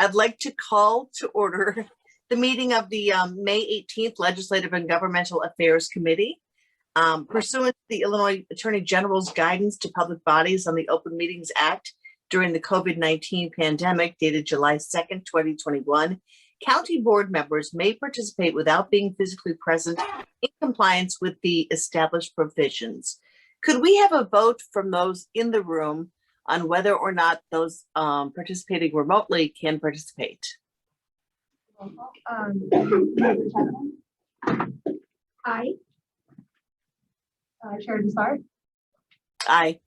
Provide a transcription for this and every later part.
I'd like to call to order the meeting of the May 18th Legislative and Governmental Affairs Committee. Pursuant to the Illinois Attorney General's guidance to public bodies on the Open Meetings Act during the COVID-19 pandemic dated July 2nd, 2021, county board members may participate without being physically present in compliance with the established provisions. Could we have a vote from those in the room on whether or not those participating remotely can participate? Aye. Chair DuPage. Aye.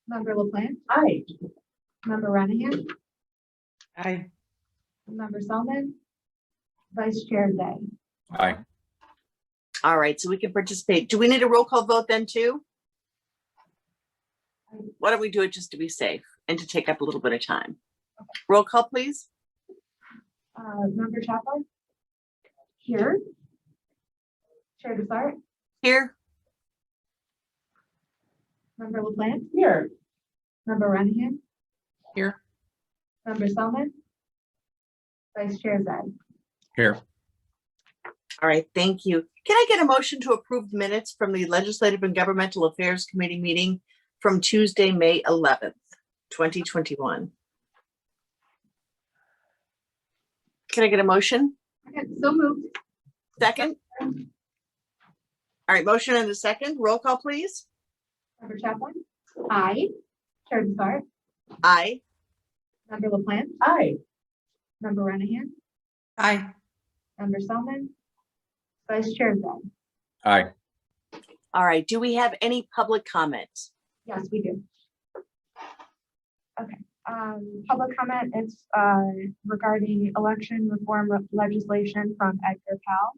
Member LaPlante. Aye. Member Renahan. Aye. Member Selman. Vice Chair Day. Aye. All right, so we can participate. Do we need a roll call vote then too? Why don't we do it just to be safe and to take up a little bit of time? Roll call, please. Member Chapman. Here. Chair DuPage. Here. Member LaPlante. Here. Member Renahan. Here. Member Selman. Vice Chair Day. Here. All right, thank you. Can I get a motion to approve the minutes from the Legislative and Governmental Affairs Committee meeting from Tuesday, May 11th, 2021? Can I get a motion? Okay, so moved. Second? All right, motion and a second. Roll call, please. Member Chapman. Aye. Chair DuPage. Aye. Member LaPlante. Aye. Member Renahan. Aye. Member Selman. Vice Chair Day. Aye. All right, do we have any public comments? Yes, we do. Okay, public comment is regarding election reform legislation from Edgar Powell.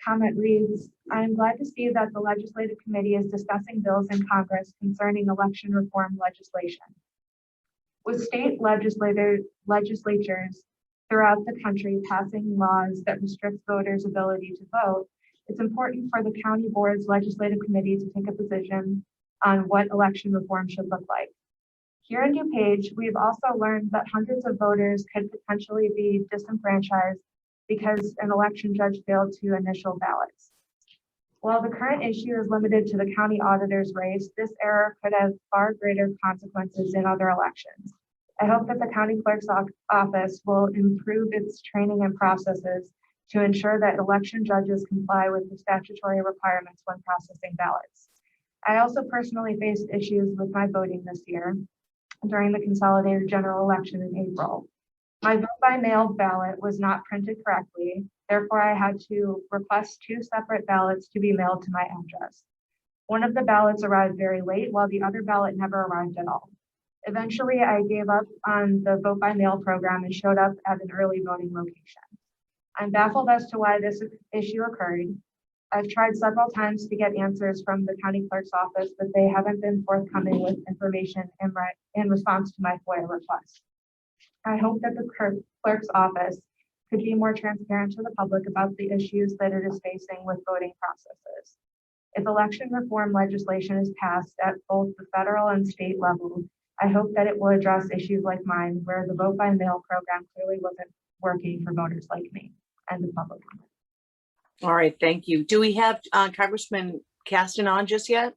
Comment reads, I am glad to see that the Legislative Committee is discussing bills in Congress concerning election reform legislation. With state legislatures throughout the country passing laws that restrict voters' ability to vote, it's important for the county board's legislative committee to take a position on what election reform should look like. Here in DuPage, we've also learned that hundreds of voters could potentially be disenfranchised because an election judge failed to initial ballots. While the current issue is limited to the county auditor's race, this error could have far greater consequences in other elections. I hope that the county clerk's office will improve its training and processes to ensure that election judges comply with the statutory requirements when processing ballots. I also personally faced issues with my voting this year during the consolidated general election in April. My vote by mail ballot was not printed correctly. Therefore, I had to request 2 separate ballots to be mailed to my address. One of the ballots arrived very late, while the other ballot never arrived at all. Eventually, I gave up on the vote by mail program and showed up at an early voting location. I'm baffled as to why this issue occurred. I've tried several times to get answers from the county clerk's office, but they haven't been forthcoming with information in response to my FOIA request. I hope that the clerk's office could be more transparent to the public about the issues that it is facing with voting processes. If election reform legislation is passed at both the federal and state level, I hope that it will address issues like mine, where the vote by mail program clearly wasn't working for voters like me. End of public comment. All right, thank you. Do we have Congressman Caston on just yet?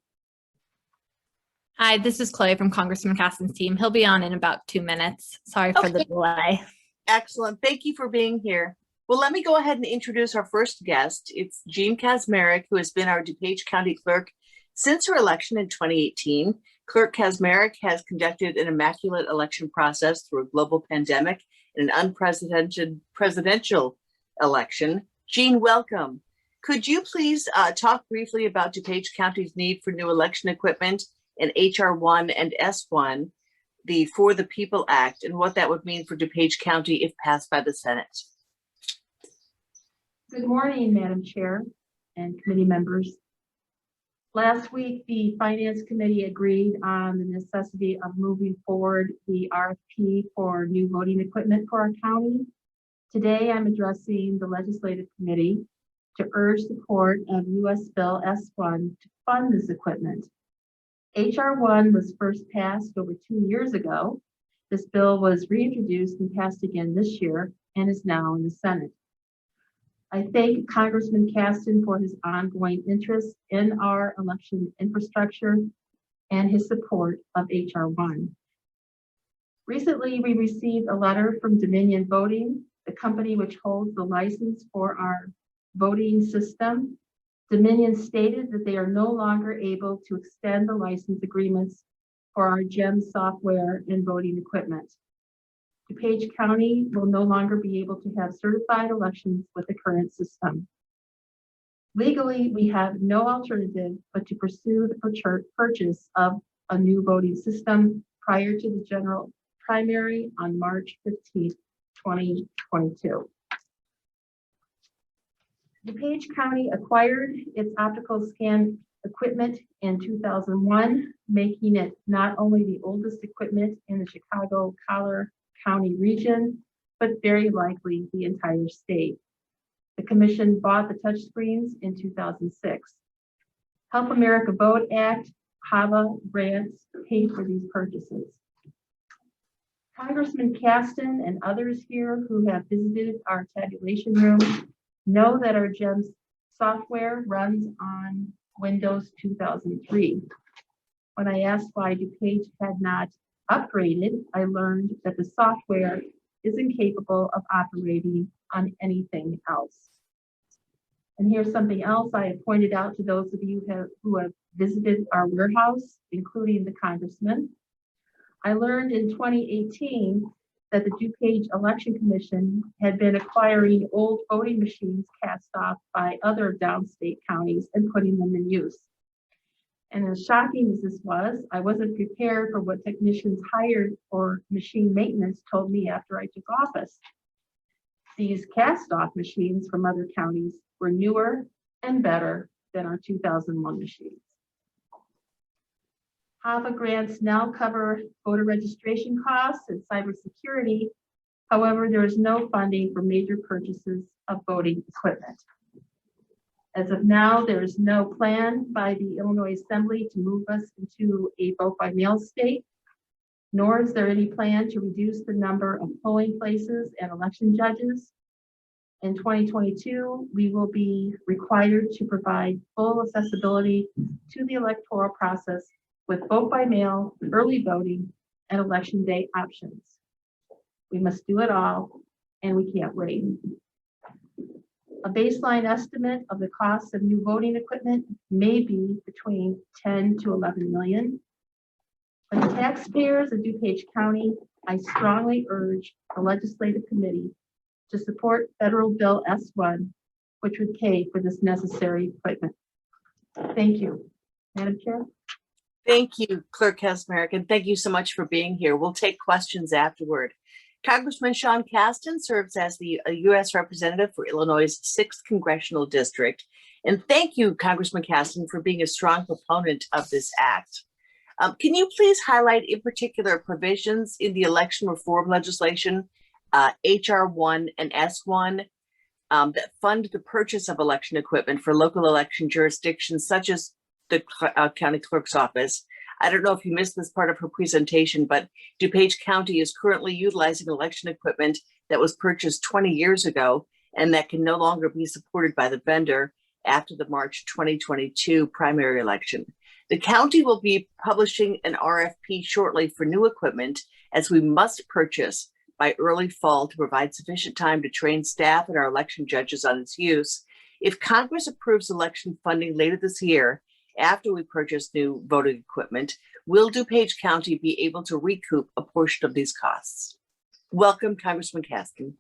Hi, this is Chloe from Congressman Caston's team. He'll be on in about 2 minutes. Sorry for the delay. Excellent. Thank you for being here. Well, let me go ahead and introduce our first guest. It's Jean Kazmarek, who has been our DuPage County Clerk since her election in 2018. Clerk Kazmarek has conducted an immaculate election process through a global pandemic and an unprecedented presidential election. Jean, welcome. Could you please talk briefly about DuPage County's need for new election equipment and HR 1 and S1, the For the People Act, and what that would mean for DuPage County if passed by the Senate? Good morning, Madam Chair and committee members. Last week, the Finance Committee agreed on the necessity of moving forward the RFP for new voting equipment for our county. Today, I'm addressing the Legislative Committee to urge support of U.S. Bill S1 to fund this equipment. HR 1 was first passed over 2 years ago This bill was reintroduced and passed again this year and is now in the Senate. I thank Congressman Caston for his ongoing interest in our election infrastructure and his support of H.R. 1. Recently, we received a letter from Dominion Voting, the company which holds the license for our voting system. Dominion stated that they are no longer able to extend the license agreements for our GEM software and voting equipment. DuPage County will no longer be able to have certified elections with the current system. Legally, we have no alternative but to pursue the purchase of a new voting system prior to the general primary on March 15th, 2022. DuPage County acquired its optical scan equipment in 2001, making it not only the oldest equipment in the Chicago-Collier County region, but very likely the entire state. The commission bought the touchscreens in 2006. Help America Vote Act, HAVA grants paid for these purchases. Congressman Caston and others here who have visited our tabulation room know that our GEMS software runs on Windows 2003. When I asked why DuPage had not upgraded, I learned that the software is incapable of operating on anything else. And here's something else I have pointed out to those of you who have visited our warehouse, including the congressman. I learned in 2018 that the DuPage Election Commission had been acquiring old voting machines cast off by other downstate counties and putting them in use. And as shocking as this was, I wasn't prepared for what technicians hired for machine maintenance told me after I took office. These cast-off machines from other counties were newer and better than our 2001 machines. HAVA grants now cover voter registration costs and cybersecurity. However, there is no funding for major purchases of voting equipment. As of now, there is no plan by the Illinois Assembly to move us into a vote by mail state, nor is there any plan to reduce the number of polling places and election judges. In 2022, we will be required to provide full accessibility to the electoral process with vote by mail, early voting, and election day options. We must do it all, and we can't wait. A baseline estimate of the cost of new voting equipment may be between 10 to 11 million. For the taxpayers of DuPage County, I strongly urge the legislative committee to support Federal Bill S1, which would pay for this necessary equipment. Thank you. Madam Chair. Thank you, Clerk Kasmerick, and thank you so much for being here. We'll take questions afterward. Congressman Sean Caston serves as the U.S. Representative for Illinois' 6th Congressional District. And thank you, Congressman Caston, for being a strong proponent of this act. Can you please highlight in particular provisions in the election reform legislation, H.R. 1 and S1, that fund the purchase of election equipment for local election jurisdictions such as the county clerk's office? I don't know if you missed this part of her presentation, but DuPage County is currently utilizing election equipment that was purchased 20 years ago and that can no longer be supported by the vendor after the March 2022 primary election. The county will be publishing an RFP shortly for new equipment, as we must purchase by early fall to provide sufficient time to train staff and our election judges on its use. If Congress approves election funding later this year, after we purchase new voting equipment, will DuPage County be able to recoup a portion of these costs? Welcome, Congressman Caston.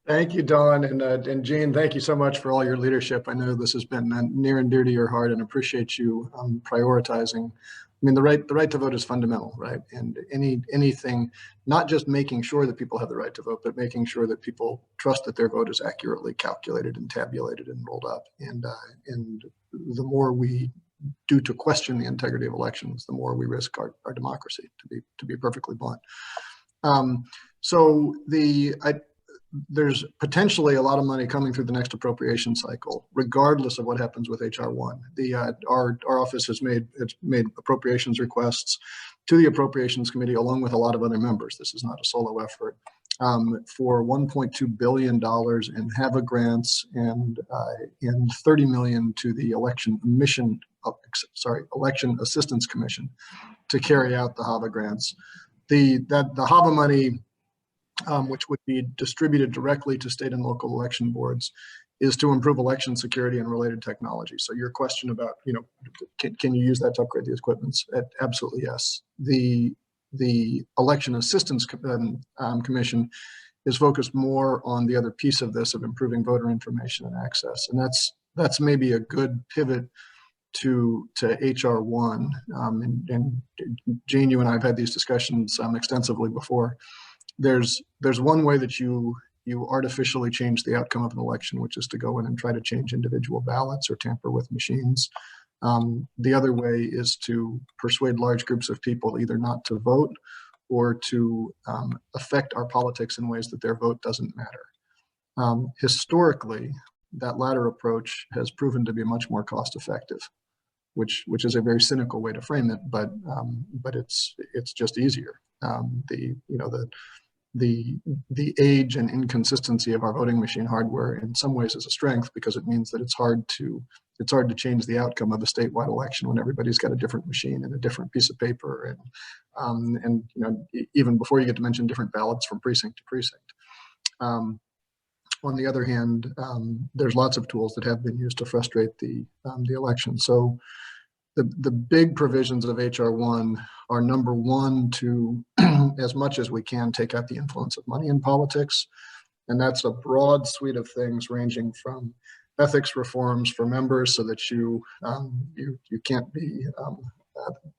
Thank you, Dawn, and Jean, thank you so much for all your leadership. I know this has been near and dear to your heart, and appreciate you prioritizing. I mean, the right to vote is fundamental, right? And anything, not just making sure that people have the right to vote, but making sure that people trust that their vote is accurately calculated and tabulated and rolled up. And the more we do to question the integrity of elections, the more we risk our democracy, to be perfectly blunt. There's potentially a lot of money coming through the next appropriation cycle, regardless of what happens with H.R. 1. Our office has made appropriations requests to the Appropriations Committee, along with a lot of other members. This is not a solo effort, for $1.2 billion in HAVA grants and $30 million to the Election Assistance Commission to carry out the HAVA grants. The HAVA money, which would be distributed directly to state and local election boards, is to improve election security and related technology. So your question about, can you use that to upgrade the equipment? Absolutely, yes. The Election Assistance Commission is focused more on the other piece of this, of improving voter information and access. And that's maybe a good pivot to HR 1. And Jane, you and I have had these discussions extensively before. There's one way that you artificially change the outcome of an election, which is to go in and try to change individual ballots or tamper with machines. The other way is to persuade large groups of people either not to vote or to affect our politics in ways that their vote doesn't matter. Historically, that latter approach has proven to be much more cost effective, which is a very cynical way to frame it, but it's just easier. The age and inconsistency of our voting machine hardware in some ways is a strength, because it means that it's hard to change the outcome of a statewide election when everybody's got a different machine and a different piece of paper, and even before you get to mention different ballots from precinct to precinct. On the other hand, there's lots of tools that have been used to frustrate the election. So the big provisions of HR 1 are, number one, to, as much as we can, take out the influence of money in politics. And that's a broad suite of things ranging from ethics reforms for members so that you can't be,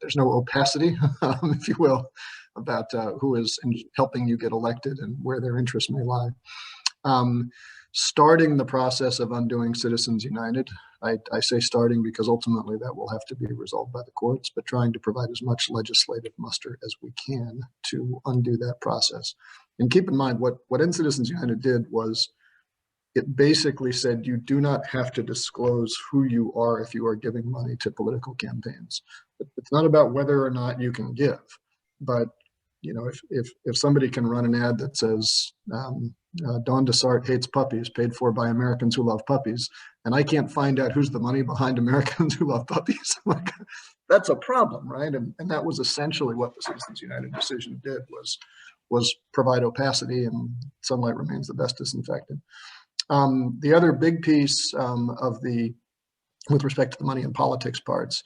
there's no opacity, if you will, about who is helping you get elected and where their interests may lie. Starting the process of undoing Citizens United. I say starting because ultimately that will have to be resolved by the courts, but trying to provide as much legislative muster as we can to undo that process. And keep in mind, what Citizens United did was, it basically said you do not have to disclose who you are if you are giving money to political campaigns. It's not about whether or not you can give, but if somebody can run an ad that says Dawn Desart hates puppies, paid for by Americans who love puppies, and I can't find out who's the money behind Americans who love puppies, that's a problem, right? And that was essentially what the Citizens United decision did, was provide opacity, and sunlight remains the best disinfectant. The other big piece with respect to the money in politics parts,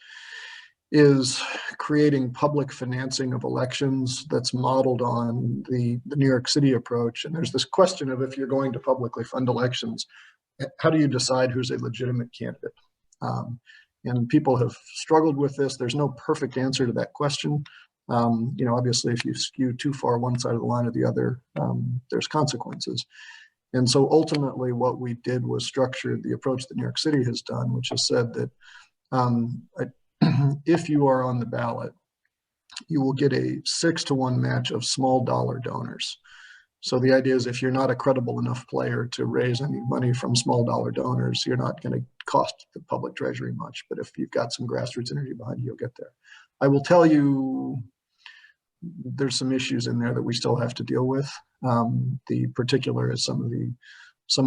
is creating public financing of elections that's modeled on the New York City approach. And there's this question of, if you're going to publicly fund elections, how do you decide who's a legitimate candidate? And people have struggled with this. There's no perfect answer to that question. Obviously, if you skew too far one side of the line or the other, there's consequences. And so ultimately what we did was structure the approach that New York City has done, which has said that if you are on the ballot, you will get a 6-to-1 match of small dollar donors. So the idea is, if you're not a credible enough player to raise any money from small dollar donors, you're not going to cost the public treasury much. But if you've got some grassroots energy behind you, you'll get there. I will tell you, there's some issues in there that we still have to deal with. The particular is some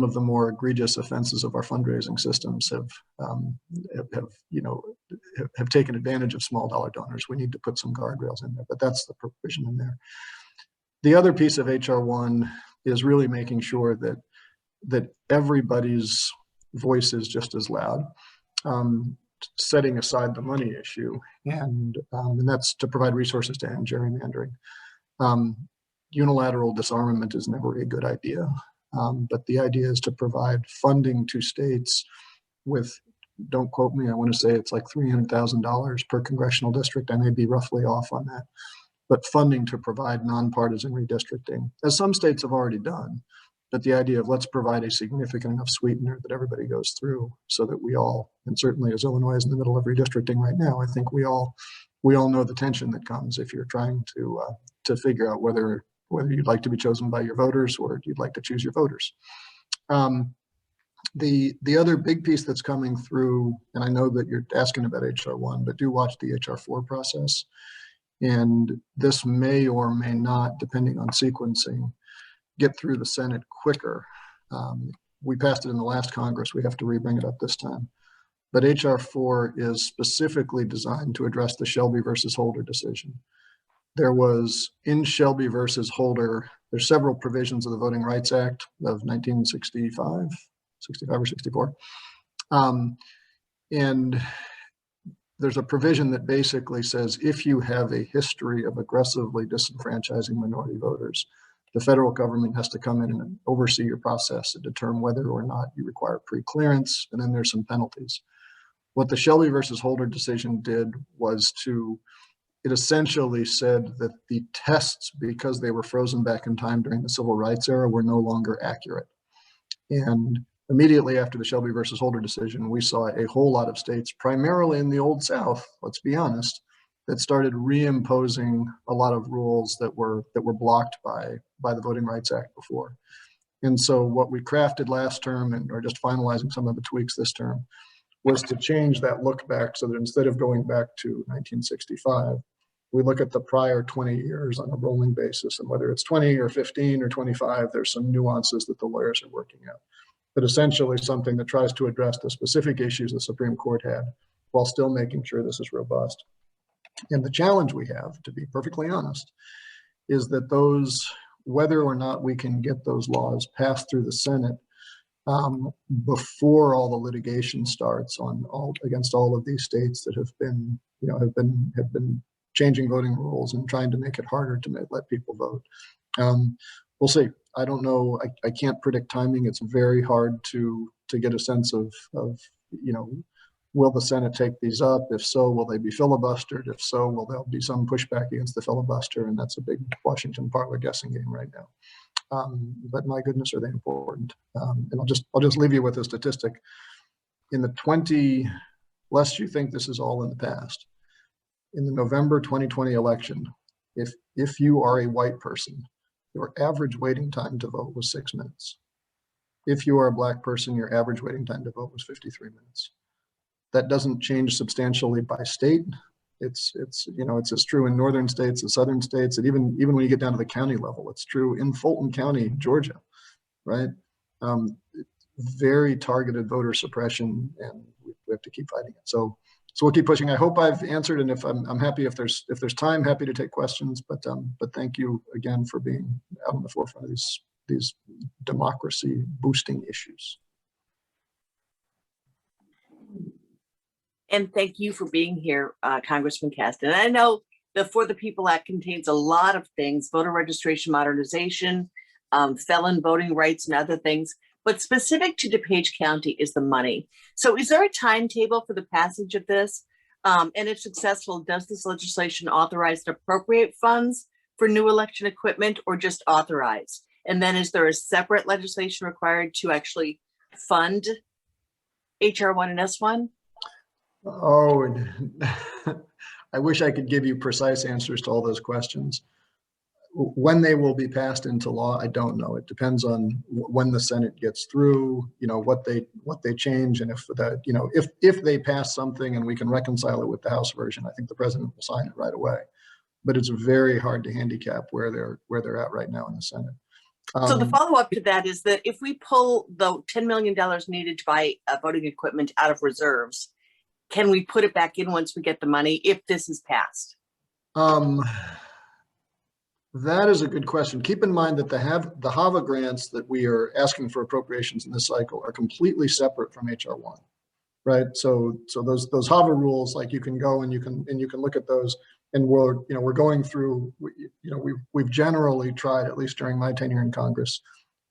of the more egregious offenses of our fundraising systems have taken advantage of small dollar donors. We need to put some guardrails in there, but that's the provision in there. The other piece of HR 1 is really making sure that everybody's voice is just as loud, setting aside the money issue, and that's to provide resources to end gerrymandering. Unilateral disarmament is never a good idea. But the idea is to provide funding to states with, don't quote me, I want to say it's like $300,000 per congressional district. I may be roughly off on that, but funding to provide nonpartisan redistricting, as some states have already done. But the idea of, let's provide a significant enough sweetener that everybody goes through, so that we all, and certainly as Illinois is in the middle of redistricting right now, I think we all know the tension that comes if you're trying to figure out whether you'd like to be chosen by your voters or you'd like to choose your voters. The other big piece that's coming through, and I know that you're asking about HR 1, but do watch the HR 4 process, And this may or may not, depending on sequencing, get through the Senate quicker. We passed it in the last Congress. We have to rebring it up this time. But HR 4 is specifically designed to address the Shelby versus Holder decision. There was in Shelby versus Holder, there's several provisions of the Voting Rights Act of 1965, 65 or 64. And there's a provision that basically says if you have a history of aggressively disenfranchising minority voters, the federal government has to come in and oversee your process to determine whether or not you require pre-clearance, and then there's some penalties. What the Shelby versus Holder decision did was it essentially said that the tests, because they were frozen back in time during the civil rights era, were no longer accurate. And immediately after the Shelby versus Holder decision, we saw a whole lot of states, primarily in the Old South, let's be honest, that started reimposing a lot of rules that were blocked by the Voting Rights Act before. And so what we crafted last term, and are just finalizing some of the tweaks this term, was to change that look back so that instead of going back to 1965, we look at the prior 20 years on a rolling basis, and whether it's 20 or 15 or 25, there's some nuances that the lawyers are working out. But essentially something that tries to address the specific issues the Supreme Court had while still making sure this is robust. And the challenge we have, to be perfectly honest, is that whether or not we can get those laws passed through the Senate before all the litigation starts against all of these states that have been changing voting rules and trying to make it harder to let people vote. We'll see. I don't know. I can't predict timing. It's very hard to get a sense of will the Senate take these up? If so, will they be filibustered? If so, will there be some pushback against the filibuster? And that's a big Washington parlor guessing game right now. But my goodness, are they important? And I'll just leave you with a statistic. In the lest you think this is all in the past, in the November 2020 election, if you are a white person, your average waiting time to vote was 6 minutes. If you are a black person, your average waiting time to vote was 53 minutes. That doesn't change substantially by state. It's as true in northern states as southern states, and even when you get down to the county level, it's true in Fulton County, Georgia, right? Very targeted voter suppression, and we have to keep fighting it. So we'll keep pushing. I hope I've answered, and if I'm happy if there's time, happy to take questions. But thank you again for being out on the forefront of these democracy boosting issues. And thank you for being here, Congressman Caston. I know the For the People Act contains a lot of things, voter registration modernization, felon voting rights and other things, but specific to DuPage County is the money. So is there a timetable for the passage of this? And if successful, does this legislation authorize and appropriate funds for new election equipment or just authorize? And then is there a separate legislation required to actually fund HR 1 and S1? Oh, I wish I could give you precise answers to all those questions. When they will be passed into law, I don't know. It depends on when the Senate gets through, what they change, and if they pass something and we can reconcile it with the House version, I think the president will sign it right away. But it's very hard to handicap where they're at right now in the Senate. So the follow-up to that is that if we pull the $10 million needed to buy voting equipment out of reserves, can we put it back in once we get the money if this is passed? That is a good question. Keep in mind that the HAVA grants that we are asking for appropriations in this cycle are completely separate from HR 1, right? So those HAVA rules, like you can go and you can look at those, and we're going through. We've generally tried, at least during my tenure in Congress,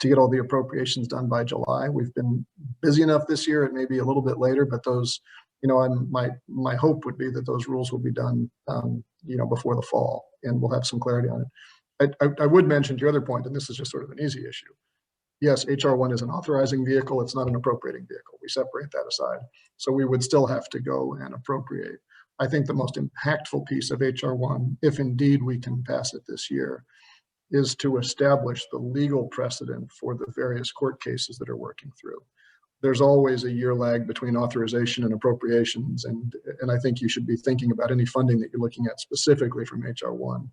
to get all the appropriations done by July. We've been busy enough this year; it may be a little bit later, but those. My hope would be that those rules will be done, before the fall, and we'll have some clarity on it. I would mention to your other point, and this is just sort of an easy issue. Yes, HR 1 is an authorizing vehicle. It's not an appropriating vehicle. We separate that aside. So we would still have to go and appropriate. I think the most impactful piece of HR 1, if indeed we can pass it this year, is to establish the legal precedent for the various court cases that are working through. there's always a year lag between authorization and appropriations. And I think you should be thinking about any funding that you're looking at specifically from HR1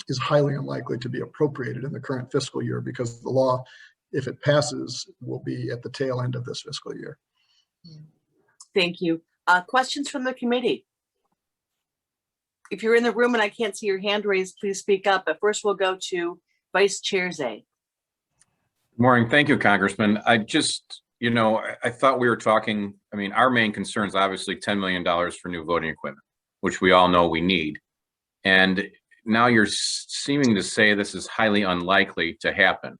is highly unlikely to be appropriated in the current fiscal year, because the law, if it passes, will be at the tail end of this fiscal year. Thank you. Questions from the committee? If you're in the room and I can't see your hand raised, please speak up. But first we'll go to Vice Chair Zay. Good morning. Thank you, Congressman. I just, I thought we were talking, our main concern is obviously $10 million for new voting equipment, which we all know we need. And now you're seeming to say this is highly unlikely to happen.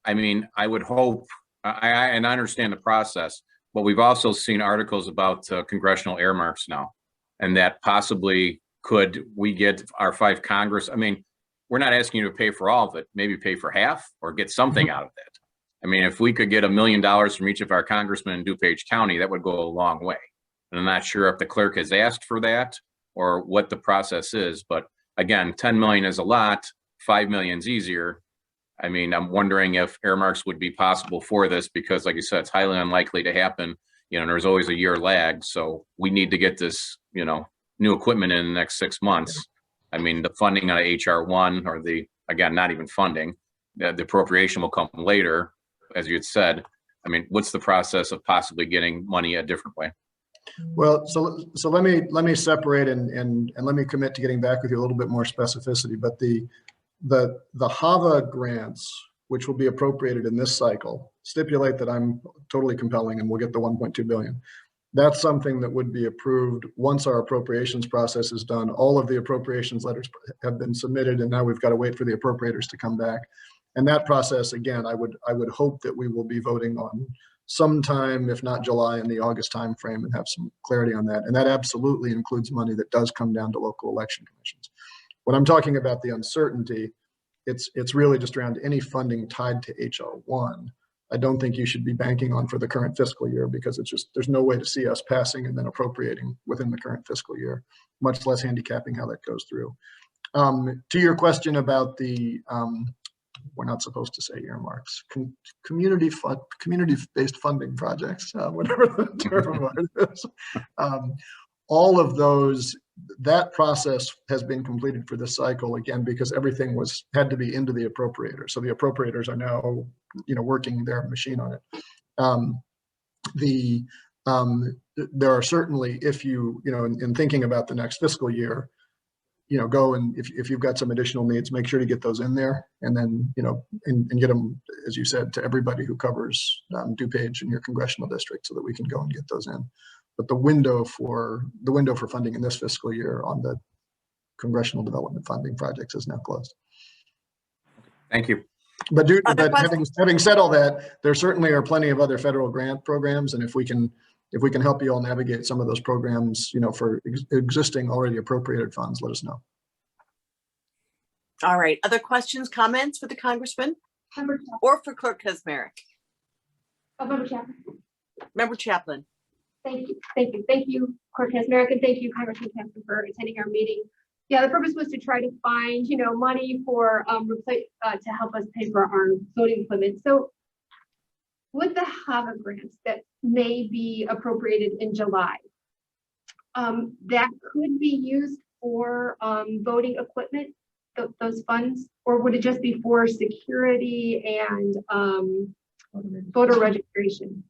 I would hope, and I understand the process, but we've also seen articles about congressional earmarks now, and that possibly could we get our 5 Congress, we're not asking you to pay for all of it, maybe pay for half or get something out of it. If we could get $1 million from each of our congressmen in DuPage County, that would go a long way. And I'm not sure if the clerk has asked for that or what the process is, but again, 10 million is a lot, 5 million is easier. I'm wondering if earmarks would be possible for this, because like you said, it's highly unlikely to happen. There's always a year lag. So we need to get this, new equipment in the next 6 months. The funding on HR1 or again, not even funding, the appropriation will come later, as you had said. What's the process of possibly getting money a different way? Well, so let me separate and let me commit to getting back with you a little bit more specificity. But the HAVA grants, which will be appropriated in this cycle, stipulate that I'm totally compelling and we'll get the 1.2 billion. That's something that would be approved once our appropriations process is done. All of the appropriations letters have been submitted, and now we've got to wait for the appropriators to come back. And that process, again, I would hope that we will be voting on sometime, if not July, in the August timeframe, and have some clarity on that. And that absolutely includes money that does come down to local election commissions. When I'm talking about the uncertainty, it's really just around any funding tied to HR1. I don't think you should be banking on for the current fiscal year, because there's no way to see us passing and then appropriating within the current fiscal year, much less handicapping how that goes through. To your question about the, we're not supposed to say earmarks, community-based funding projects, whatever the term of it is. All of those, that process has been completed for this cycle, again, because everything had to be into the appropriator. So the appropriators are now, working their machine on it. There are certainly, if you, in thinking about the next fiscal year, go and if you've got some additional needs, make sure to get those in there, and then, and get them, as you said, to everybody who covers DuPage in your congressional district, so that we can go and get those in. But the window for funding in this fiscal year on the congressional development funding projects is now closed. Thank you. But having said all that, there certainly are plenty of other federal grant programs, and if we can help you all navigate some of those programs, for existing already appropriated funds, let us know. All right. Other questions, comments for the Congressman or for Clerk Kaczmarek? Member Chapman. Member Chaplin. Thank you, Clerk Kaczmarek, and thank you, Congressman Campbell, for attending our meeting. Yeah, the purpose was to try to find, money for to help us pay for our voting equipment. So, with the HAVA grants that may be appropriated in July, that could be used for voting equipment, those funds, or would it just be for security and voter registration?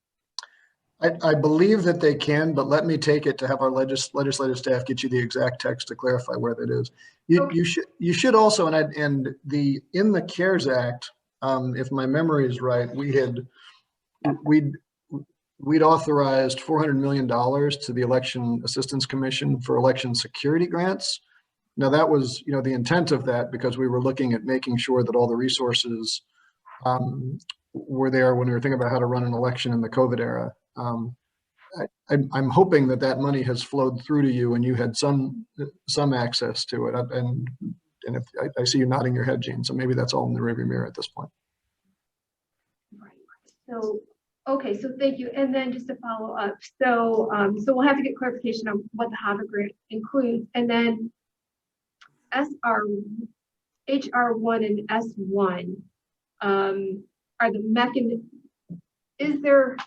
I believe that they can, but let me take it to have our legislative staff get you the exact text to clarify where that is. You should also, in the CARES Act, if my memory is right, we'd authorized $400 million to the Election Assistance Commission for election security grants. Now that was, the intent of that, because we were looking at making sure that all the resources were there when we were thinking about how to run an election in the COVID era. I'm hoping that money has flowed through to you and you had some access to it. And if I see you nodding your head, Jean, so maybe that's all in the rearview mirror at this point. Right. So, okay, so thank you. And then just to follow up, so we'll have to get clarification on what the HAVA grant includes, and then HR1 and S1 are the mechanism. Is there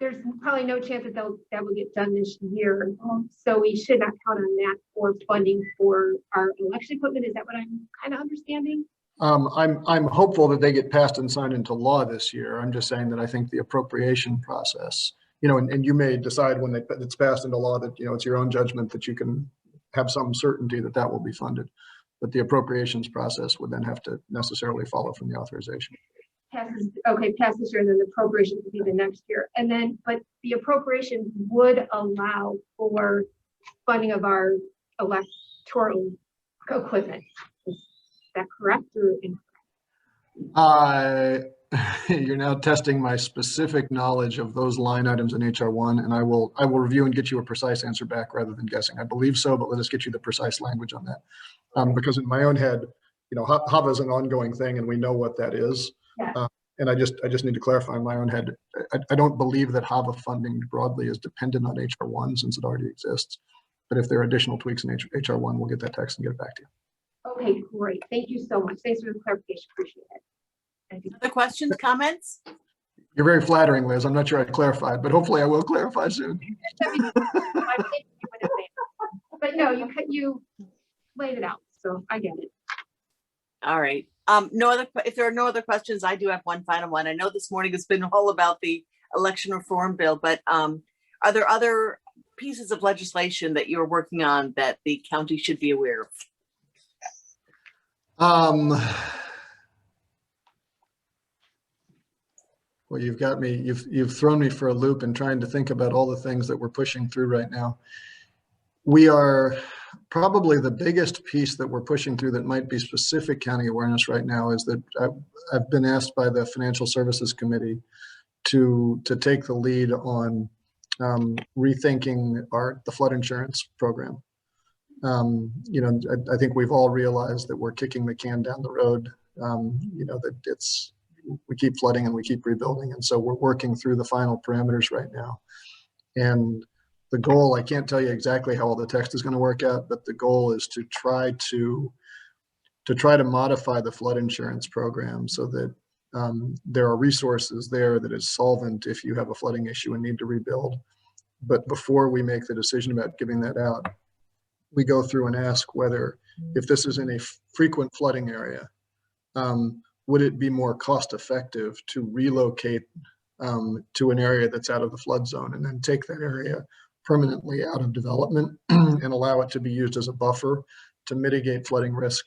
there's probably no chance that that will get done this year. So we should not count on that for funding for our election equipment. Is that what I'm kind of understanding? I'm hopeful that they get passed and signed into law this year. I'm just saying that I think the appropriation process, and you may decide when it's passed into law that, it's your own judgment that you can have some certainty that that will be funded. But the appropriations process would then have to necessarily follow from the authorization. Pass this year, and then the appropriation would be the next year. And then, but the appropriation would allow for funding of our electoral equipment. Is that correct or incorrect? You're now testing my specific knowledge of those line items in HR1, and I will review and get you a precise answer back rather than guessing. I believe so, but let us get you the precise language on that. Because in my own head, HAVA is an ongoing thing, and we know what that is. Yeah. And I just need to clarify in my own head. I don't believe that HAVA funding broadly is dependent on HR1 since it already exists. But if there are additional tweaks in HR1, we'll get that text and get it back to you. Okay, great. Thank you so much. Thanks for the clarification. Appreciate it. Thank you. Other questions, comments? You're very flattering, Liz. I'm not sure I clarified, but hopefully I will clarify soon. But no, you laid it out, so I get it. All right. If there are no other questions, I do have one final one. I know this morning has been all about the election reform bill, but are there other pieces of legislation that you're working on that the county should be aware of? Well, you've got me, you've thrown me for a loop in trying to think about all the things that we're pushing through right now. We are probably the biggest piece that we're pushing through that might be specific county awareness right now is that I've been asked by the Financial Services Committee to take the lead on rethinking the flood insurance program. I think we've all realized that we're kicking the can down the road, that we keep flooding and we keep rebuilding. And so we're working through the final parameters right now. And the goal, I can't tell you exactly how all the text is going to work out, but the goal is to try to modify the flood insurance program so that there are resources there that is solvent if you have a flooding issue and need to rebuild. But before we make the decision about giving that out, we go through and ask whether, if this is in a frequent flooding area, would it be more cost effective to relocate to an area that's out of the flood zone and then take that area permanently out of development and allow it to be used as a buffer to mitigate flooding risk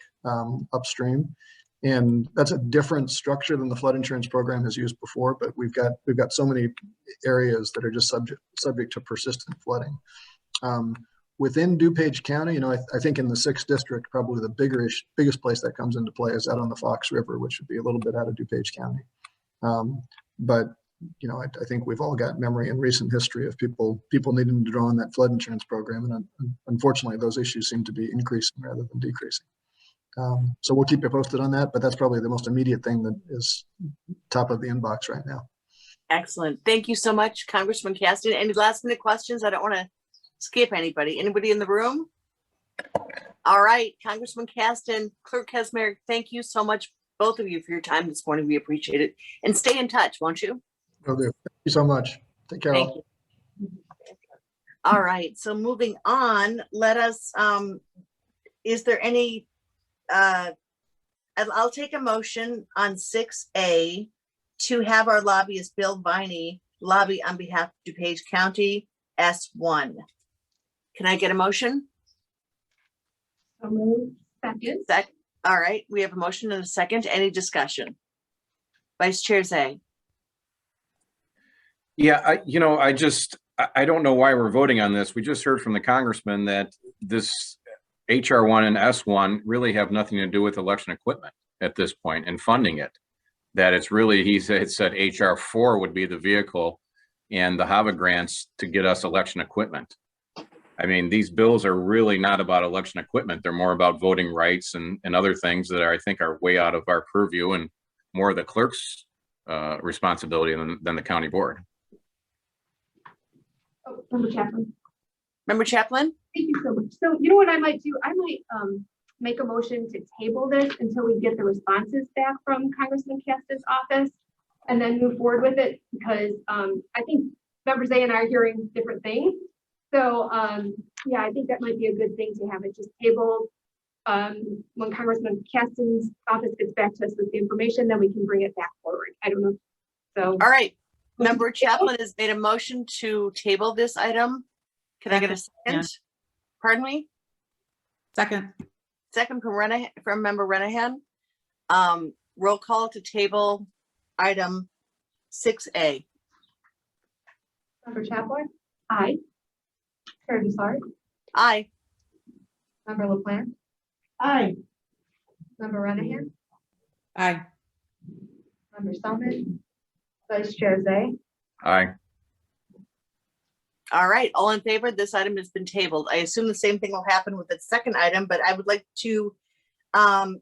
upstream. And that's a different structure than the flood insurance program has used before, but we've got so many areas that are just subject to persistent flooding. Within DuPage County, I think in the 6th district, probably the biggest place that comes into play is out on the Fox River, which would be a little bit out of DuPage County. But I think we've all got memory in recent history of people needing to draw on that flood insurance program, and unfortunately, those issues seem to be increasing rather than decreasing. So we'll keep you posted on that, but that's probably the most immediate thing that is top of the inbox right now. Excellent. Thank you so much, Congressman Caston. Any last minute questions? I don't want to skip anybody. Anybody in the room? All right, Congressman Caston, Clerk Kaczmarek, thank you so much, both of you, for your time this morning. We appreciate it. And stay in touch, won't you? Will do. Thank you so much. Take care. Thank you. All right, so moving on, let us, is there any, I'll take a motion on 6A to have our lobbyist Bill Viney lobby on behalf of DuPage County S1. Can I get a motion? Second. All right, we have a motion and a second. Any discussion? Vice Chair Zhang. Yeah, I don't know why we're voting on this. We just heard from the congressman that this HR1 and S1 really have nothing to do with election equipment at this point and funding it. That it's really, he said HR4 would be the vehicle and the HAVA grants to get us election equipment. I mean, these bills are really not about election equipment. They're more about voting rights and other things that I think are way out of our purview and more of the clerk's responsibility than the county board. Oh, Member Chaplin. Member Chaplin? Thank you so much. So you know what I might do? I might make a motion to table this until we get the responses back from Congressman Caston's office and then move forward with it, because I think members A and I are hearing different things. So, yeah, I think that might be a good thing to have it just tabled. When Congressman Caston's office gets back to us with the information, then we can bring it back forward. I don't know. So, All right, Member Chaplin has made a motion to table this item. Can I get a second? Yeah. Pardon me? Second. Second from Member Renahan. Roll call to table item 6A. Member Chaplin? Aye. Chair Dessart? Aye. Member LaPlante? Aye. Member Renahan? Aye. Member Spellman? Vice Chair Zay? Aye. All right, all in favor, this item has been tabled. I assume the same thing will happen with the second item, but I would like to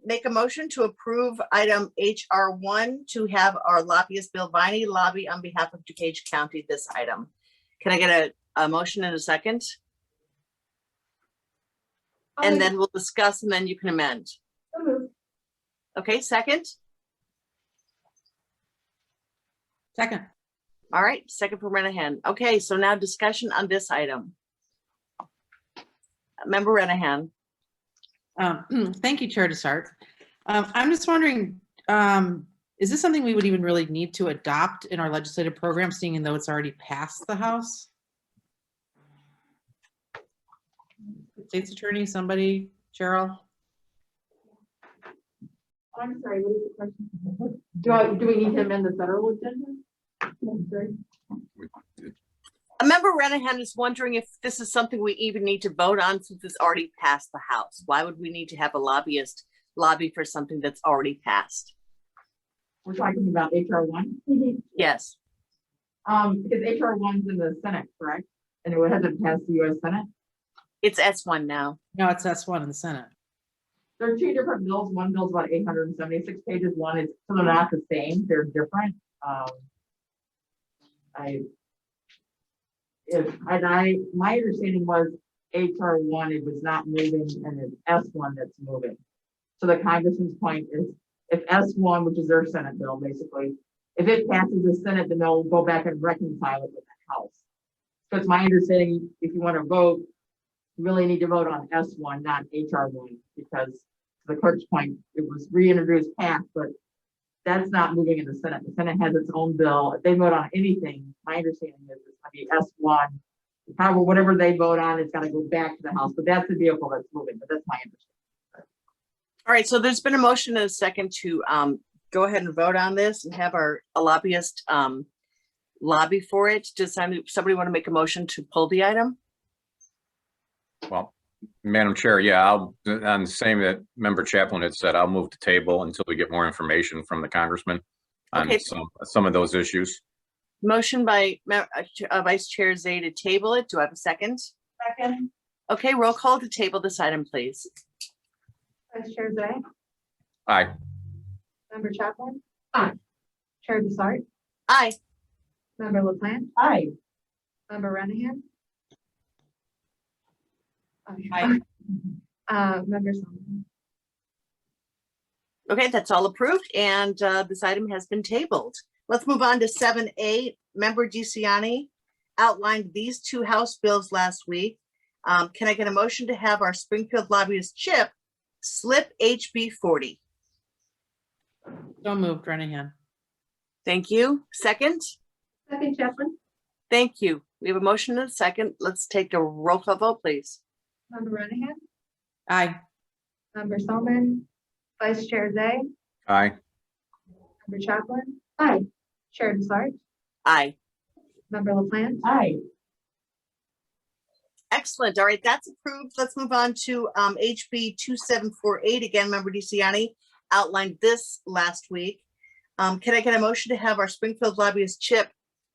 make a motion to approve item HR1 to have our lobbyist Bill Viney lobby on behalf of DuPage County this item. Can I get a motion in a second? And then we'll discuss and then you can amend. So moved. Okay, second? Second. All right, second from Renahan. Okay, so now discussion on this item. Member Renahan. Thank you, Chair Dessart. I'm just wondering, is this something we would even really need to adopt in our legislative program, seeing though it's already passed the House? State's Attorney, somebody, Cheryl? I'm sorry, what is the question? Do we need to amend the federal agenda? I'm sorry. Member Renahan is wondering if this is something we even need to vote on since it's already passed the House. Why would we need to have a lobbyist lobby for something that's already passed? We're talking about HR one? Yes. Because HR one's in the Senate, correct? And it hasn't passed the US Senate? It's S1 now. No, it's S1 in the Senate. There are two different bills. One bill's about 876 pages. One is, so they're not the same. They're different. My understanding was HR one, it was not moving, and it's S1 that's moving. So the congressman's point is, if S1, which is their Senate bill, basically, if it passes the Senate, then they'll go back and reconcile it with the House. So it's my understanding, if you want to vote, you really need to vote on S1, not HR1, because to the clerk's point, it was reintroduced past, but that's not moving in the Senate. The Senate has its own bill. If they vote on anything, my understanding is it's going to be S1. However, whatever they vote on, it's got to go back to the House, but that's the vehicle that's moving, but that's my understanding. All right, so there's been a motion and a second to go ahead and vote on this and have a lobbyist lobby for it. Does somebody want to make a motion to pull the item? Well, Madam Chair, yeah, on the same that Member Chaplin had said, I'll move the table until we get more information from the congressman on Okay. some of those issues. Motion by Vice Chair Zay to table it. Do I have a second? Second. Okay, roll call to table this item, please. Vice Chair Zay? Aye. Member Chaplin? Aye. Chair Dessart? Aye. Member LaPlante? Aye. Member Renahan? Aye. Member Spellman? Okay, that's all approved and this item has been tabled. Let's move on to 7A. Member DeCiani outlined these two House bills last week. Can I get a motion to have our Springfield lobbyist Chip slip HB 40? So moved, Renahan. Thank you. Second? Second, Chaplin? Thank you. We have a motion and a second. Let's take a roll call vote, please. Member Renahan? Aye. Member Spellman? Vice Chair Zay? Aye. Member Chaplin? Aye. Chair Dessart? Aye. Member LaPlante? Aye. Excellent. All right, that's approved. Let's move on to HB 2748. Again, Member DeCiani outlined this last week. Can I get a motion to have our Springfield lobbyist Chip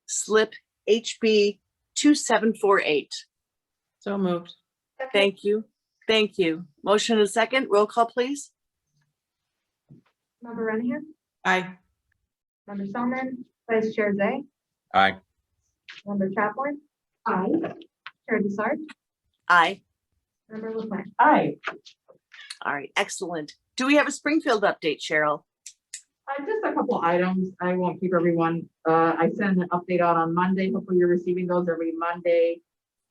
slip HB 2748? So moved. Thank you. Thank you. Motion and a second. Roll call, please. Member Renahan? Aye. Member Spellman? Vice Chair Zay? Aye. Member Chaplin? Aye. Chair Dessart? Aye. Member LaPlante? Aye. All right, excellent. Do we have a Springfield update, Cheryl? Just a couple items. I won't keep everyone. I send an update out on Monday. Hopefully you're receiving those every Monday.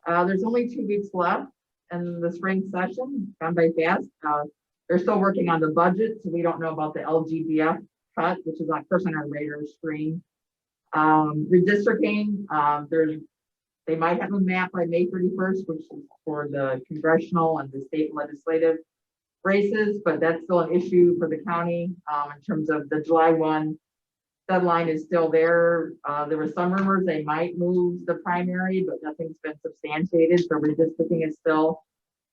There's only 2 weeks left in the spring session. It's gone by fast. They're still working on the budget, so we don't know about the LGDF cut, which is of course on our radar screen. Redistricting, they might have a map by May 31st, which is for the congressional and the state legislative races, but that's still an issue for the county in terms of the July 1 deadline is still there. There were some rumors they might move the primary, but nothing's been substantiated. So redistricting is still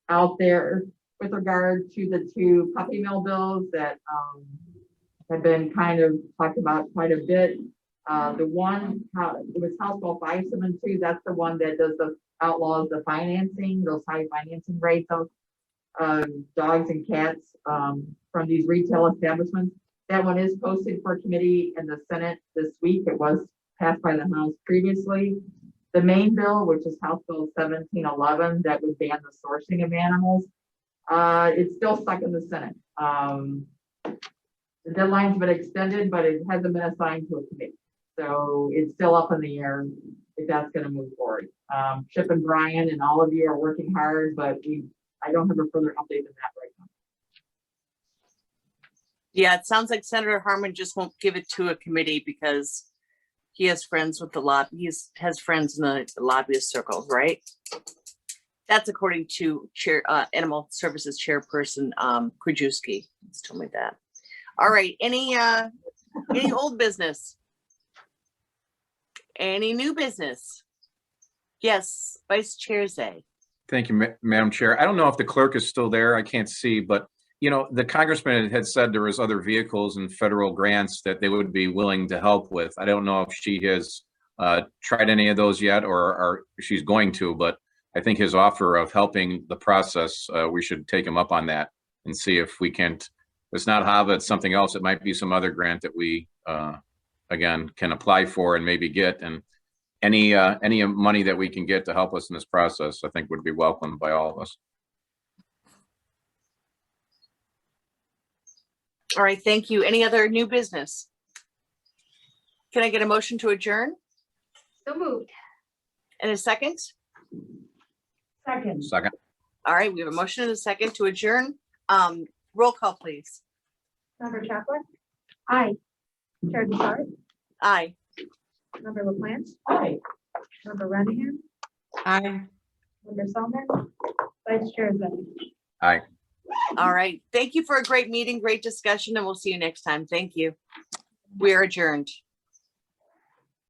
out there. With regard to the 2 puppy mill bills that have been kind of talked about quite a bit. The one, it was House Bill 572. That's the one that does the outlaws the financing, those high financing rates of dogs and cats from these retail establishments. That one is posted for committee in the Senate this week. It was passed by the House previously. The main bill, which is House Bill 1711, that would ban the sourcing of animals, it's still stuck in the Senate. The deadline's been extended, but it hasn't been assigned to a committee. So it's still up in the air if that's going to move forward. Chip and Brian and all of you are working hard, but I don't have a further update than that right now. Yeah, it sounds like Senator Harmon just won't give it to a committee because he has friends with the lobby. He has friends in the lobbyist circles, right? That's according to Animal Services Chairperson Krajewski. He's told me that. All right, any old business? Any new business? Yes, Vice Chair Zay. Thank you, Madam Chair. I don't know if the clerk is still there. I can't see, but the congressman had said there was other vehicles and federal grants that they would be willing to help with. I don't know if she has tried any of those yet or she's going to, but I think his offer of helping the process, we should take him up on that and see if we can't, it's not HAVA, it's something else. It might be some other grant that we, again, can apply for and maybe get. And any money that we can get to help us in this process, I think would be welcomed by all of us. All right, thank you. Any other new business? Can I get a motion to adjourn? So moved. And a second? Second. Second. All right, we have a motion and a second to adjourn. Roll call, please. Member Chapler? Aye. Chair DeSart? Aye. Member LaPlante? Aye. Member Renahan? Aye. Member Selman? Vice Chair Zay? Aye. All right. Thank you for a great meeting, great discussion, and we'll see you next time. Thank you. We are adjourned.